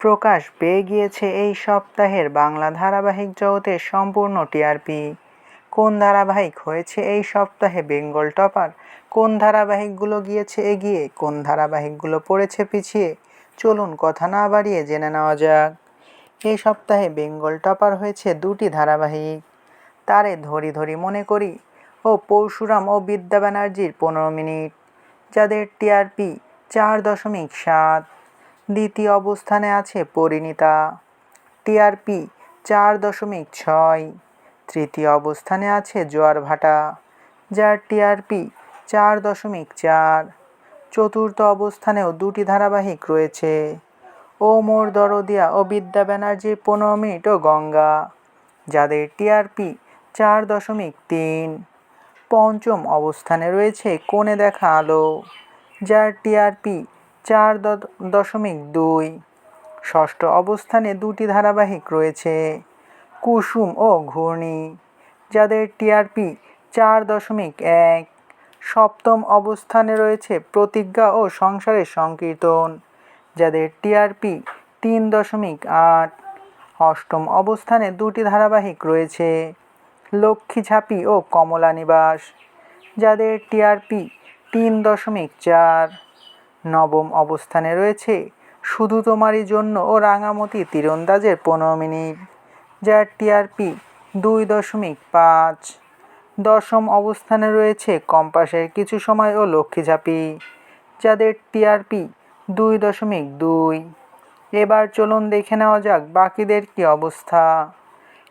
প্রকাশ পেয়ে গিয়েছে এই সপ্তাহের বাংলা ধারাবাহিক জগতের সম্পূর্ণ টিআরপি। কোন ধারাবাহিক হয়েছে এই সপ্তাহে বেঙ্গল টপার, কোন ধারাবাহিকগুলো গিয়েছে এগিয়ে, কোন ধারাবাহিকগুলো পড়েছে পিছিয়ে, চলুন কথা না বাড়িয়ে জেনে নেওয়া যাক। এই সপ্তাহে বেঙ্গল টপার হয়েছে দুটি ধারাবাহিক, তারে ধরি ধরি মনে করি ও পরশুরাম ও বিদ্যা ব্যানার্জির 15 মিনিট, যাদের টিআরপি 4.7। দ্বিতীয় অবস্থানে আছে পরিণীতা, টিআরপি 4.6। তৃতীয় অবস্থানে আছে জোয়ার ভাটা, যার টিআরপি 4.4। চতুর্থ অবস্থানেও দুটি ধারাবাহিক রয়েছে, ও মোর দরদিয়া ও বিদ্যা ব্যানার্জির 15 মিনিট ও গঙ্গা, যাদের টিআরপি 4.3। পঞ্চম অবস্থানে রয়েছে কোণে দেখা আলো, যার টিআরপি 4.2। ষষ্ঠ অবস্থানে দুটি ধারাবাহিক রয়েছে, কুসুম ও ঘূর্ণি, যাদের টিআরপি 4.1। সপ্তম অবস্থানে রয়েছে প্রতিজ্ঞা ও সংসারের সংকীর্তন, যাদের টিআরপি 3.8। অষ্টম অবস্থানে দুটি ধারাবাহিক রয়েছে, লক্ষ্মী ঝাঁপি ও কমলা নিবাস, যাদের টিআরপি 3.4। নবম অবস্থানে রয়েছে শুধু তোমারই জন্য ও রাঙামতি তীরন্দাজের 15 মিনিট, যার টিআরপি 2.5। দশম অবস্থানে রয়েছে কম্পাসের কিছু সময় ও লক্ষ্মী ঝাঁপি, যাদের টিআরপি 2.2। এবার চলুন দেখে নেওয়া যাক বাকিদের কী অবস্থা।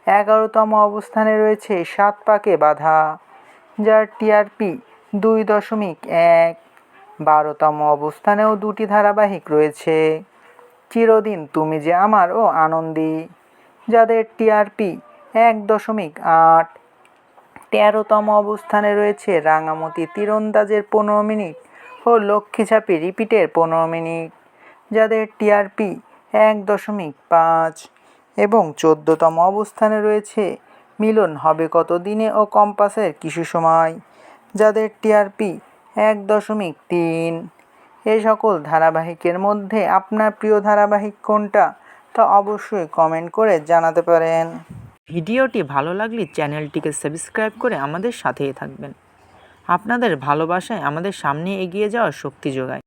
11তম অবস্থানে রয়েছে 7 পাকে বাঁধা, যার টিআরপি 2.1। 12তম অবস্থানেও দুটি ধারাবাহিক রয়েছে, চিরদিন তুমি যে আমার ও আনন্দী, যাদের টিআরপি 1.8। 13তম অবস্থানে রয়েছে রাঙামতি তীরন্দাজের 15 মিনিট ও লক্ষ্মী ঝাঁপি রিপিটের 15 মিনিট, যাদের টিআরপি 1.5। এবং 14তম অবস্থানে রয়েছে মিলন হবে কত দিনে ও কম্পাসের কিছু সময়, যাদের টিআরপি 1.3। এই সকল ধারাবাহিকের মধ্যে আপনার প্রিয় ধারাবাহিক কোনটা তা অবশ্যই কমেন্ট করে জানাতে পারেন। ভিডিওটি ভালো লাগলে চ্যানেলটিকে সাবস্ক্রাইব করে আমাদের সাথেই থাকবেন। আপনাদের ভালোবাসায় আমাদের সামনে এগিয়ে যাওয়ার শক্তি যোগায়।